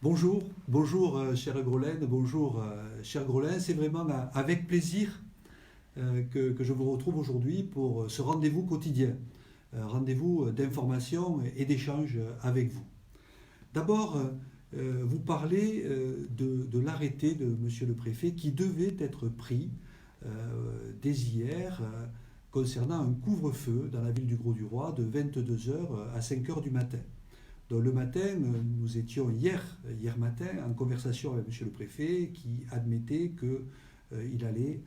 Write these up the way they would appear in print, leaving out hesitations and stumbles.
Bonjour chère Grolaine, bonjour cher Grolin. C'est vraiment avec plaisir que je vous retrouve aujourd'hui pour ce rendez-vous quotidien, rendez-vous d'information et d'échange avec vous. D'abord, vous parlez de l'arrêté de Monsieur le Préfet qui devait être pris dès hier concernant un couvre-feu dans la ville du Grau-du-Roi de 22 heures à 5 heures du matin. Donc le matin, nous étions hier matin en conversation avec Monsieur le Préfet qui admettait qu'il allait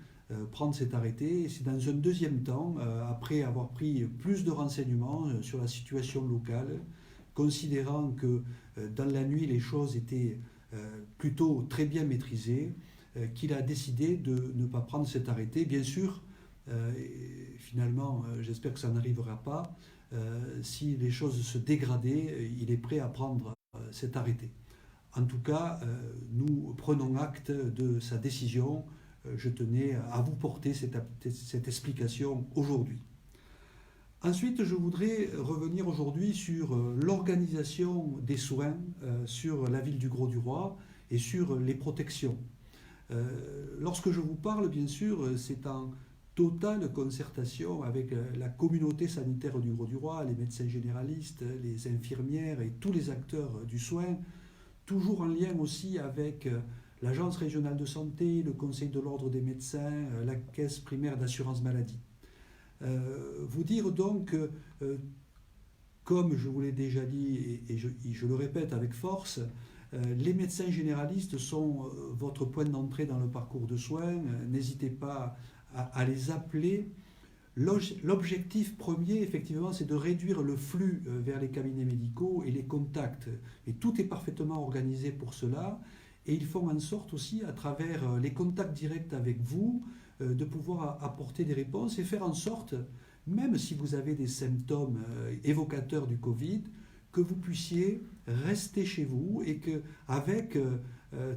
prendre cet arrêté. Et c'est dans un deuxième temps, après avoir pris plus de renseignements sur la situation locale, considérant que dans la nuit les choses étaient plutôt très bien maîtrisées, qu'il a décidé de ne pas prendre cet arrêté. Bien sûr, finalement, j'espère que ça n'arrivera pas. Si les choses se dégradaient, il est prêt à prendre cet arrêté. En tout cas, nous prenons acte de sa décision. Je tenais à vous porter cette explication aujourd'hui. Ensuite, je voudrais revenir aujourd'hui sur l'organisation des soins sur la ville du Grau-du-Roi et sur les protections. Lorsque je vous parle, bien sûr, c'est en totale concertation avec la communauté sanitaire du Grau-du-Roi, les médecins généralistes, les infirmières et tous les acteurs du soin, toujours en lien aussi avec l'Agence régionale de santé, le Conseil de l'ordre des médecins, la Caisse primaire d'assurance maladie. Vous dire donc, comme je vous l'ai déjà dit et je le répète avec force, les médecins généralistes sont votre point d'entrée dans le parcours de soins. N'hésitez pas à les appeler. L'objectif premier, effectivement, c'est de réduire le flux vers les cabinets médicaux et les contacts. Et tout est parfaitement organisé pour cela. Et ils font en sorte aussi, à travers les contacts directs avec vous, de pouvoir apporter des réponses et faire en sorte, même si vous avez des symptômes évocateurs du Covid, que vous puissiez rester chez vous et qu'avec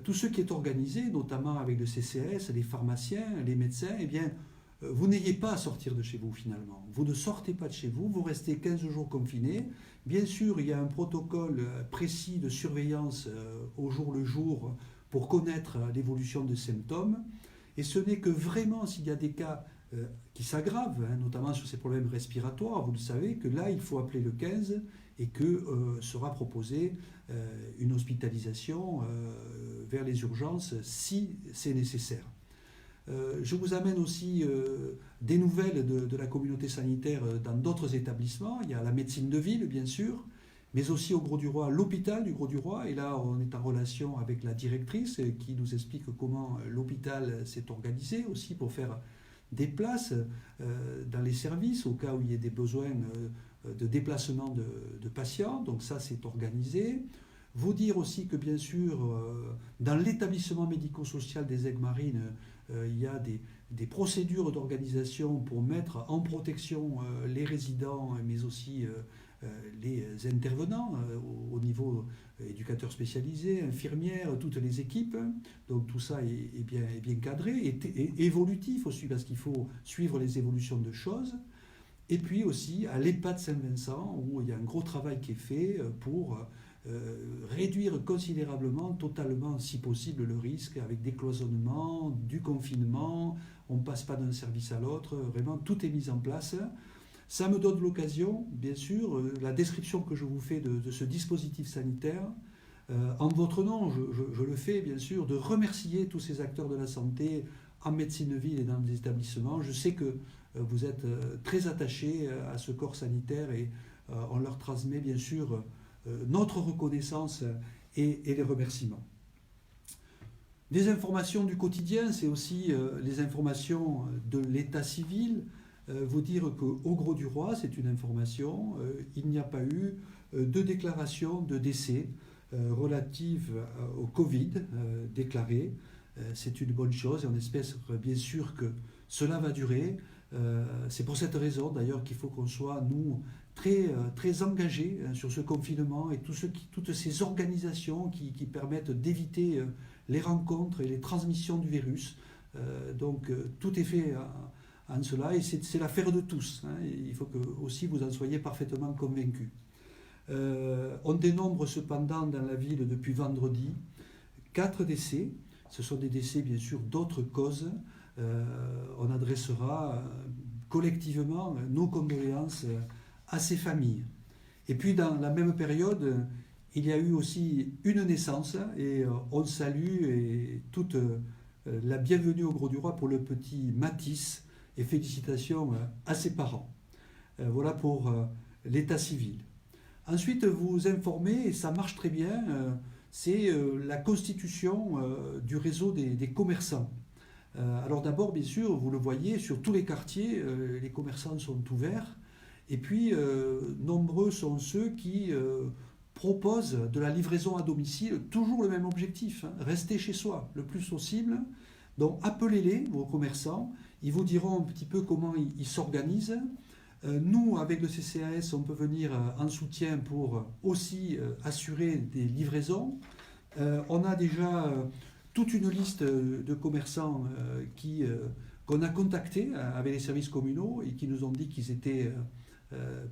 tout ce qui est organisé, notamment avec le CCAS, les pharmaciens, les médecins, eh bien, vous n'ayez pas à sortir de chez vous finalement. Vous ne sortez pas de chez vous, vous restez 15 jours confinés. Bien sûr, il y a un protocole précis de surveillance au jour le jour pour connaître l'évolution des symptômes. Et ce n'est que vraiment s'il y a des cas qui s'aggravent, notamment sur ces problèmes respiratoires, vous le savez, que là, il faut appeler le 15 et que sera proposée une hospitalisation vers les urgences si c'est nécessaire. Je vous amène aussi des nouvelles de la communauté sanitaire dans d'autres établissements. Il y a la médecine de ville, bien sûr, mais aussi au Grau-du-Roi, l'hôpital du Grau-du-Roi. Et là, on est en relation avec la directrice qui nous explique comment l'hôpital s'est organisé aussi pour faire des places dans les services au cas où il y ait des besoins de déplacement de patients. Donc ça, c'est organisé. Vous dire aussi que, bien sûr, dans l'établissement médico-social des Aigues-Marines, il y a des procédures d'organisation pour mettre en protection les résidents, mais aussi les intervenants au niveau éducateurs spécialisés, infirmières, toutes les équipes. Donc tout ça est bien cadré et évolutif aussi, parce qu'il faut suivre les évolutions de choses. Et puis aussi à l'EHPAD Saint-Vincent, où il y a un gros travail qui est fait pour réduire considérablement, totalement, si possible, le risque avec des cloisonnements, du confinement, on ne passe pas d'un service à l'autre, vraiment tout est mis en place. Ça me donne l'occasion, bien sûr, la description que je vous fais de ce dispositif sanitaire, en votre nom, je le fais bien sûr, de remercier tous ces acteurs de la santé en médecine de ville et dans les établissements. Je sais que vous êtes très attachés à ce corps sanitaire et on leur transmet bien sûr notre reconnaissance et les remerciements. Des informations du quotidien, c'est aussi les informations de l'état civil. Vous dire qu'au Grau-du-Roi, c'est une information, il n'y a pas eu de déclaration de décès relative au Covid déclarée. C'est une bonne chose et on espère bien sûr que cela va durer. C'est pour cette raison d'ailleurs qu'il faut qu'on soit, nous, très engagés sur ce confinement et toutes ces organisations qui permettent d'éviter les rencontres et les transmissions du virus. Donc tout est fait en cela et c'est l'affaire de tous. Il faut que aussi vous en soyez parfaitement convaincus. On dénombre cependant dans la ville depuis vendredi 4 décès. Ce sont des décès bien sûr d'autres causes. On adressera collectivement nos condoléances à ces familles. Et puis dans la même période, il y a eu aussi une naissance et on salue toute la bienvenue au Grau-du-Roi pour le petit Mathis et félicitations à ses parents. Voilà pour l'état civil. Ensuite, vous informez, et ça marche très bien, c'est la constitution du réseau des commerçants. Alors d'abord, bien sûr, vous le voyez, sur tous les quartiers, les commerçants sont ouverts. Et puis, nombreux sont ceux qui proposent de la livraison à domicile, toujours le même objectif, hein, rester chez soi le plus possible. Donc appelez-les, vos commerçants, ils vous diront un petit peu comment ils s'organisent. Nous, avec le CCAS, on peut venir en soutien pour aussi assurer des livraisons. On a déjà toute une liste de commerçants qu'on a contactés avec les services communaux et qui nous ont dit qu'ils étaient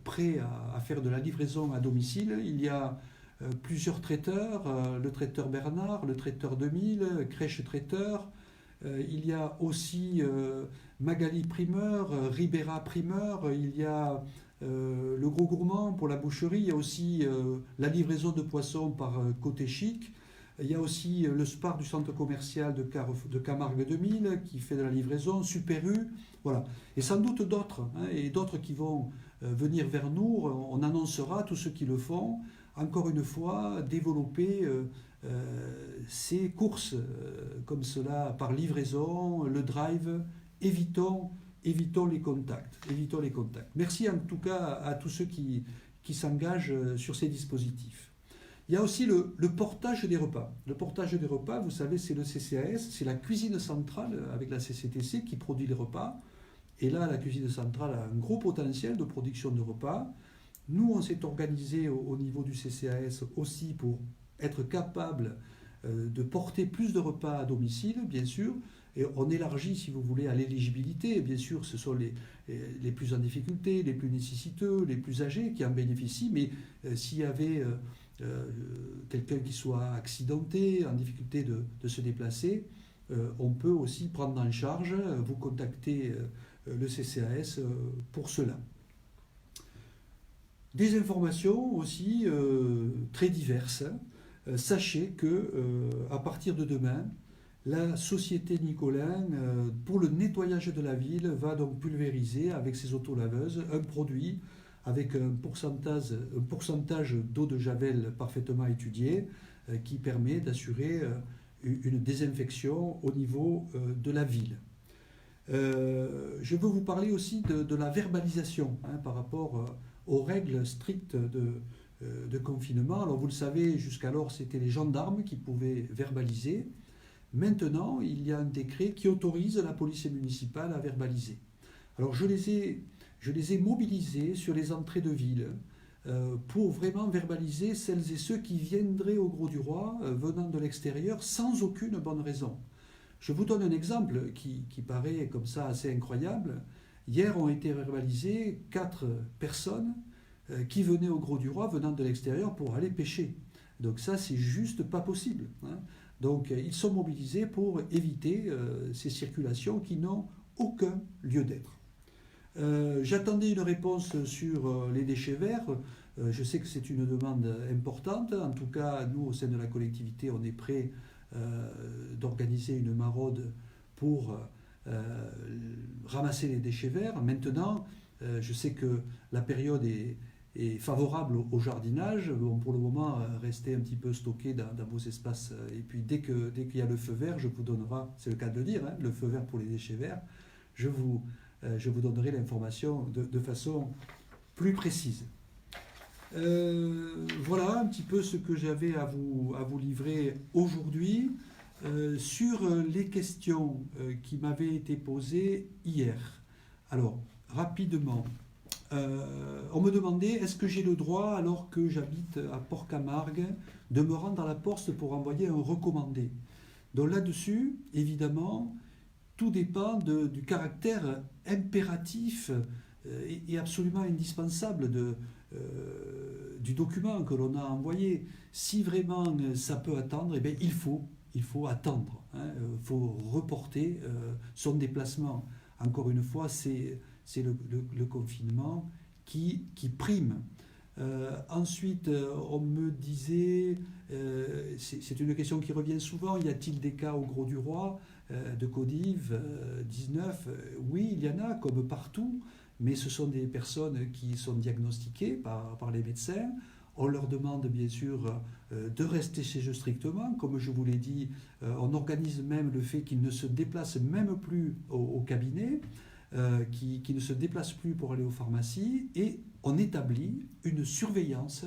prêts à faire de la livraison à domicile. Il y a plusieurs traiteurs, le traiteur Bernard, le traiteur 2000, Crèche Traiteur. Il y a aussi Magali Primeur, Ribera Primeur, il y a le Gros Gourmand pour la boucherie, il y a aussi la livraison de poissons par Côté Chic, il y a aussi le Spar du centre commercial de Camargue 2000 qui fait de la livraison, Super U, voilà. Et sans doute d'autres, hein, et d'autres qui vont venir vers nous, on annoncera tous ceux qui le font. Encore une fois, développer ces courses comme cela par livraison, le drive, évitons les contacts. Évitons les contacts. Merci en tout cas à tous ceux qui s'engagent sur ces dispositifs. Il y a aussi le portage des repas. Le portage des repas, vous savez, c'est le CCAS, c'est la cuisine centrale avec la CCTC qui produit les repas. Et là, la cuisine centrale a un gros potentiel de production de repas. Nous, on s'est organisé au niveau du CCAS aussi pour être capable de porter plus de repas à domicile, bien sûr, et on élargit, si vous voulez, à l'éligibilité. Bien sûr, ce sont les plus en difficulté, les plus nécessiteux, les plus âgés qui en bénéficient, mais s'il y avait quelqu'un qui soit accidenté, en difficulté de se déplacer, on peut aussi prendre en charge, vous contacter le CCAS pour cela. Des informations aussi très diverses. Sachez que à partir de demain, la société Nicolin, pour le nettoyage de la ville, va donc pulvériser avec ses autolaveuses un produit avec un pourcentage d'eau de javel parfaitement étudié qui permet d'assurer une désinfection au niveau de la ville. Je veux vous parler aussi de la verbalisation par rapport aux règles strictes de confinement. Alors vous le savez, jusqu'alors c'était les gendarmes qui pouvaient verbaliser. Maintenant, il y a un décret qui autorise la police municipale à verbaliser. Alors je les ai mobilisés sur les entrées de ville pour vraiment verbaliser celles et ceux qui viendraient au Grau-du-Roi venant de l'extérieur sans aucune bonne raison. Je vous donne un exemple qui paraît comme ça assez incroyable. Hier ont été verbalisées 4 personnes qui venaient au Grau-du-Roi venant de l'extérieur pour aller pêcher. Donc ça, c'est juste pas possible. Donc ils sont mobilisés pour éviter ces circulations qui n'ont aucun lieu d'être. J'attendais une réponse sur les déchets verts. Je sais que c'est une demande importante. En tout cas, nous, au sein de la collectivité, on est prêt d'organiser une maraude pour ramasser les déchets verts. Maintenant, je sais que la période est favorable au jardinage. Bon, pour le moment, restez un petit peu stocké dans vos espaces. Et puis, dès qu'il y a le feu vert, je vous donnerai, c'est le cas de le dire, le feu vert pour les déchets verts, je vous donnerai l'information de façon plus précise. Voilà un petit peu ce que j'avais à vous livrer aujourd'hui sur les questions qui m'avaient été posées hier. Alors, rapidement, on me demandait est-ce que j'ai le droit, alors que j'habite à Port-Camargue, de me rendre à la poste pour envoyer un recommandé. Donc là-dessus, évidemment, tout dépend du caractère impératif et absolument indispensable du document que l'on a envoyé. Si vraiment ça peut attendre, eh bien, il faut attendre. Il faut reporter son déplacement. Encore une fois, c'est le confinement qui prime. Ensuite, on me disait, c'est une question qui revient souvent, y a-t-il des cas au Grau-du-Roi de Covid-19? Oui, il y en a, comme partout, mais ce sont des personnes qui sont diagnostiquées par les médecins. On leur demande bien sûr de rester chez eux strictement. Comme je vous l'ai dit, on organise même le fait qu'ils ne se déplacent même plus au cabinet, qui ne se déplacent plus pour aller aux pharmacies, et on établit une surveillance,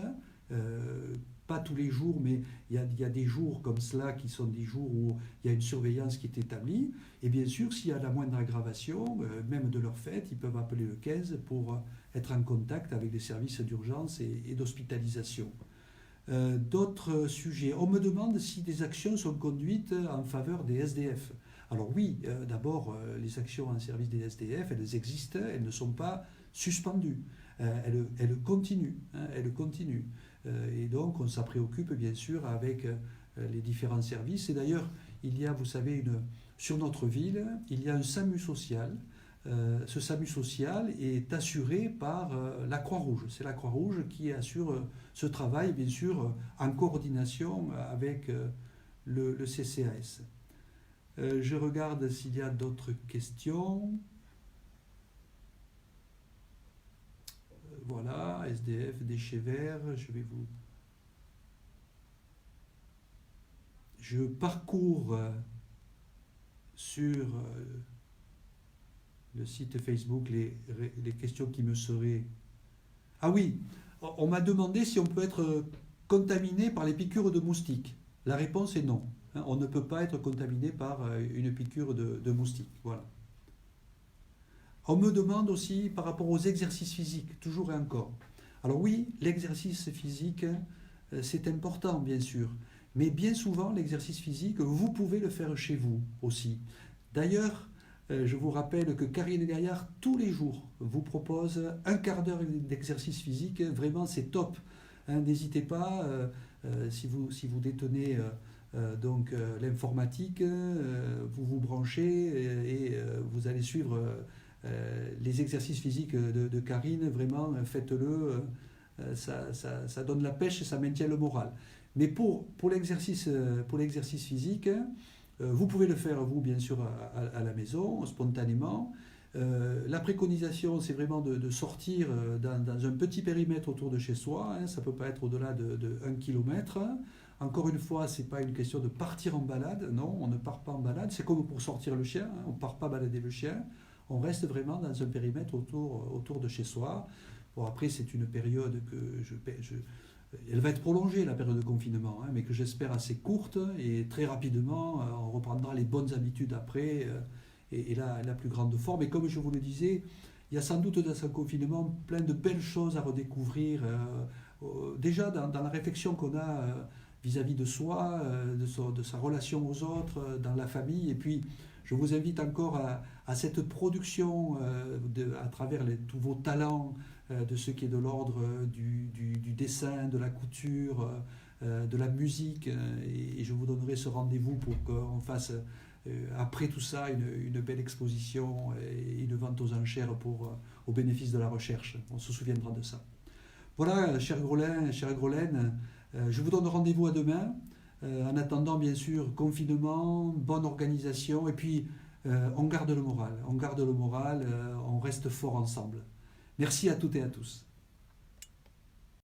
pas tous les jours, mais il y a des jours comme cela qui sont des jours où il y a une surveillance qui est établie. Et bien sûr, s'il y a la moindre aggravation, même de leur fait, ils peuvent appeler le 15 pour être en contact avec les services d'urgence et d'hospitalisation. D'autres sujets. On me demande si des actions sont conduites en faveur des SDF. Alors oui, d'abord, les actions en service des SDF, elles existent, elles ne sont pas suspendues. Elles continuent. Elles continuent. Et donc, on s'en préoccupe bien sûr avec les différents services. Et d'ailleurs, il y a, vous savez, sur notre ville, il y a un SAMU social. Ce SAMU social est assuré par la Croix-Rouge. C'est la Croix-Rouge qui assure ce travail, bien sûr, en coordination avec le CCAS. Je regarde s'il y a d'autres questions. Voilà, SDF, déchets verts, Je parcours sur le site Facebook les questions qui me seraient... Ah oui, on m'a demandé si on peut être contaminé par les piqûres de moustiques. La réponse est non. On ne peut pas être contaminé par une piqûre de moustique. Voilà. On me demande aussi par rapport aux exercices physiques, toujours et encore. Alors oui, l'exercice physique, c'est important, bien sûr. Mais bien souvent, l'exercice physique, vous pouvez le faire chez vous aussi. D'ailleurs, je vous rappelle que Karine Gaillard, tous les jours, vous propose un quart d'heure d'exercice physique. Vraiment, c'est top. N'hésitez pas, si vous détenez l'informatique, vous vous branchez et vous allez suivre les exercices physiques de Karine. Vraiment, faites-le. Ça donne la pêche et ça maintient le moral. Mais pour l'exercice physique, vous pouvez le faire, vous, bien sûr, à la maison, spontanément. La préconisation, c'est vraiment de sortir dans un petit périmètre autour de chez soi. Ça ne peut pas être au-delà de 1 km. Encore une fois, ce n'est pas une question de partir en balade. Non, on ne part pas en balade. C'est comme pour sortir le chien. On ne part pas balader le chien. On reste vraiment dans un périmètre autour de chez soi. Bon, après, c'est une période que elle va être prolongée, la période de confinement, mais que j'espère assez courte, et très rapidement, on reprendra les bonnes habitudes après, et la plus grande forme. Et comme je vous le disais, il y a sans doute dans ce confinement plein de belles choses à redécouvrir, déjà dans la réflexion qu'on a vis-à-vis de soi, de sa relation aux autres, dans la famille. Et puis, je vous invite encore à cette production à travers tous vos talents, de ce qui est de l'ordre du dessin, de la couture, de la musique. Et je vous donnerai ce rendez-vous pour qu'on fasse, après tout ça, une belle exposition et une vente aux enchères au bénéfice de la recherche. On se souviendra de ça. Voilà, cher Grolin, chère Grolaine, je vous donne rendez-vous à demain. En attendant, bien sûr, confinement, bonne organisation, et puis on garde le moral. On reste fort ensemble. Merci à toutes et à tous.